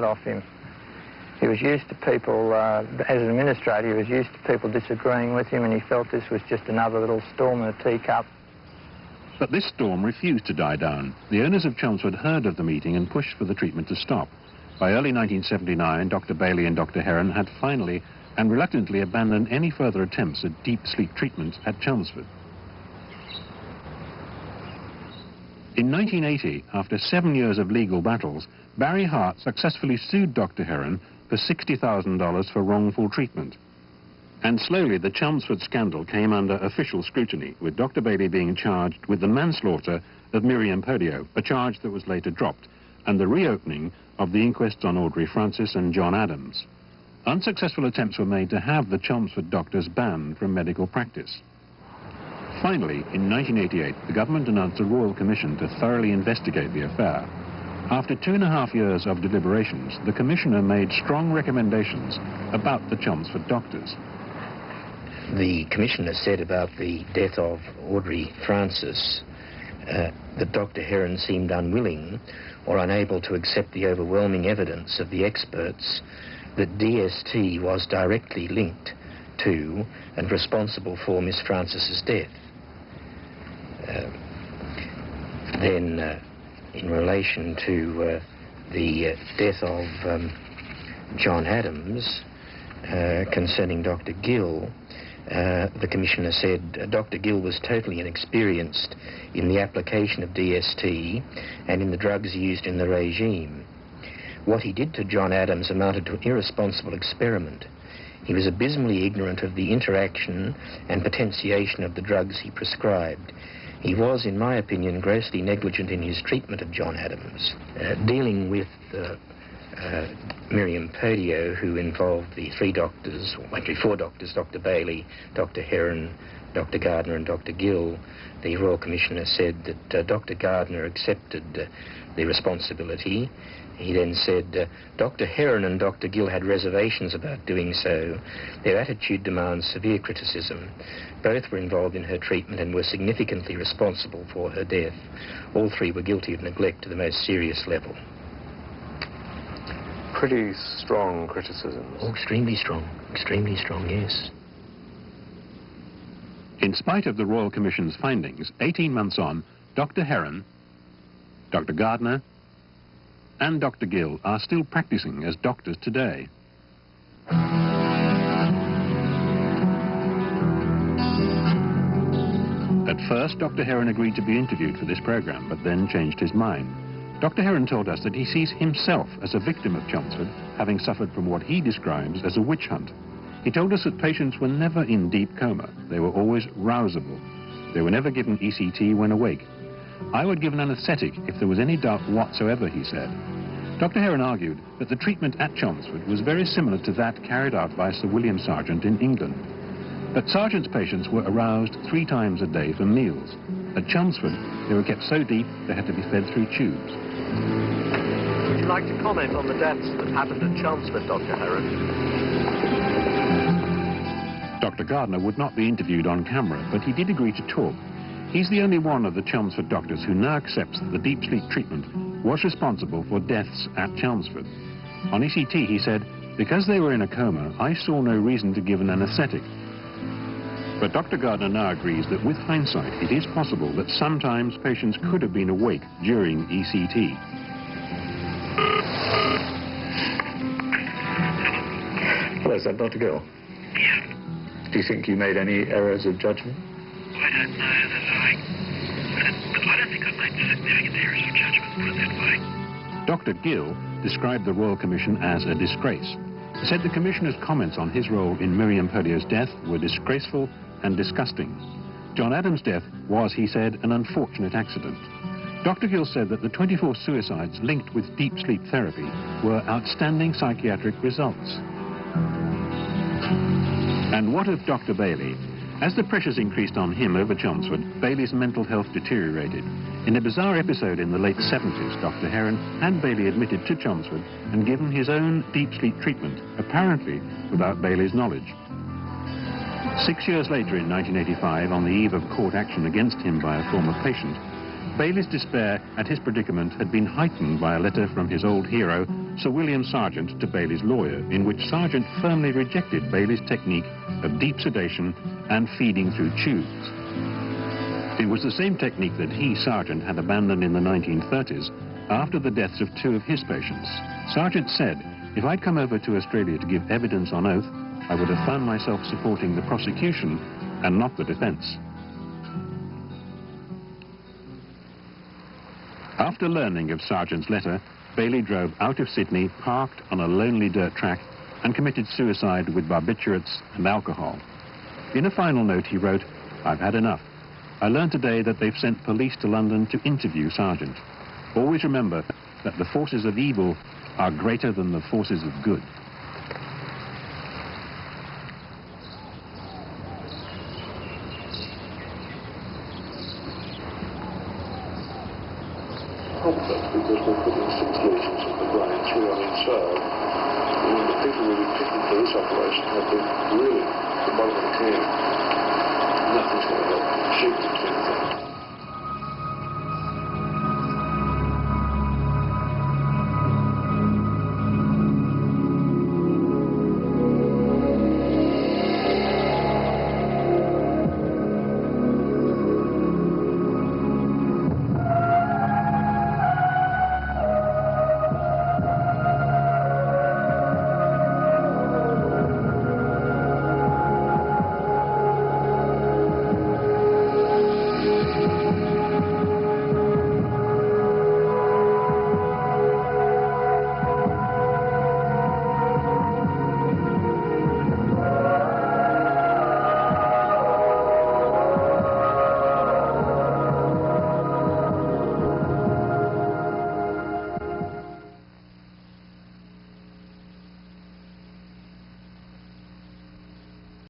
off him. He was used to people, as an administrator, he was used to people disagreeing with him, and he felt this was just another little storm in a teacup. But this storm refused to die down. The owners of Chelmsford heard of the meeting and pushed for the treatment to stop. By early 1979, Dr. Bailey and Dr. Heron had finally and reluctantly abandoned any further attempts at deep sleep treatment at Chelmsford. In 1980, after 7 years of legal battles, Barry Hart successfully sued Dr. Heron for $60,000 for wrongful treatment. And slowly the Chelmsford scandal came under official scrutiny, with Dr. Bailey being charged with the manslaughter of Miriam Podio, a charge that was later dropped, and the reopening of the inquests on Audrey Francis and John Adams. Unsuccessful attempts were made to have the Chelmsford doctors banned from medical practice. Finally, in 1988, the government announced a royal commission to thoroughly investigate the affair. After 2.5 years of deliberations, the commissioner made strong recommendations about the Chelmsford doctors. The commissioner said about the death of Audrey Francis that Dr. Heron seemed unwilling or unable to accept the overwhelming evidence of the experts that DST was directly linked to and responsible for Miss Francis's death. Then, in relation to the death of John Adams, concerning Dr. Gill, the commissioner said Dr. Gill was totally inexperienced in the application of DST and in the drugs used in the regime. What he did to John Adams amounted to an irresponsible experiment. He was abysmally ignorant of the interaction and potentiation of the drugs he prescribed. He was, in my opinion, grossly negligent in his treatment of John Adams. Dealing with Miriam Podio, who involved the 3 doctors, or actually 4 doctors, Dr. Bailey, Dr. Heron, Dr. Gardner and Dr. Gill, the Royal Commissioner said that Dr. Gardner accepted the responsibility. He then said Dr. Heron and Dr. Gill had reservations about doing so. Their attitude demands severe criticism. Both were involved in her treatment and were significantly responsible for her death. All 3 were guilty of neglect to the most serious level. Pretty strong criticisms. Oh, extremely strong, yes. In spite of the Royal Commission's findings, 18 months on, Dr. Heron, Dr. Gardner and Dr. Gill are still practicing as doctors today. At first, Dr. Heron agreed to be interviewed for this program, but then changed his mind. Dr. Heron told us that he sees himself as a victim of Chelmsford, having suffered from what he describes as a witch hunt. He told us that patients were never in deep coma. They were always rousable. They were never given ECT when awake. I would give an anaesthetic if there was any doubt whatsoever, he said. Dr. Heron argued that the treatment at Chelmsford was very similar to that carried out by Sir William Sargent in England. But Sargent's patients were aroused 3 times a day for meals. At Chelmsford, they were kept so deep they had to be fed through tubes. Would you like to comment on the deaths that happened at Chelmsford, Dr. Heron? Dr. Gardner would not be interviewed on camera, but he did agree to talk. He's the only one of the Chelmsford doctors who now accepts that the deep sleep treatment was responsible for deaths at Chelmsford. On ECT, he said, because they were in a coma, I saw no reason to give an anaesthetic. But Dr. Gardner now agrees that with hindsight, it is possible that sometimes patients could have been awake during ECT. Hello, is that Dr. Gill? Yeah. Do you think you made any errors of judgment? Well, I don't know that I don't think I've made significant errors of judgment, put it that way. Dr. Gill described the Royal Commission as a disgrace. He said the Commissioner's comments on his role in Miriam Podio's death were disgraceful and disgusting. John Adams' death was, he said, an unfortunate accident. Dr. Gill said that the 24 suicides linked with deep sleep therapy were outstanding psychiatric results. And what of Dr. Bailey? As the pressures increased on him over Chelmsford, Bailey's mental health deteriorated. In a bizarre episode in the late 70s, Dr. Heron had Bailey admitted to Chelmsford and given his own deep sleep treatment, apparently without Bailey's knowledge. 6 years later, in 1985, on the eve of court action against him by a former patient, Bailey's despair at his predicament had been heightened by a letter from his old hero, Sir William Sargent to Bailey's lawyer, in which Sargent firmly rejected Bailey's technique of deep sedation and feeding through tubes. It was the same technique that he, Sargent, had abandoned in the 1930s after the deaths of 2 of his patients. Sargent said, "If I'd come over to Australia to give evidence on oath, I would have found myself supporting the prosecution and not the defence." After learning of Sargent's letter, Bailey drove out of Sydney, parked on a lonely dirt track, and committed suicide with barbiturates and alcohol. In a final note he wrote, "I've had enough. I learned today that they've sent police to London to interview Sargent. Always remember that the forces of evil are greater than the forces of good." Complex because we're putting 6 lesions of the brain, 3 on each side. And the people really picking for this operation have been really the bottom of the can. Nothing's going to help. Shoot them to anything.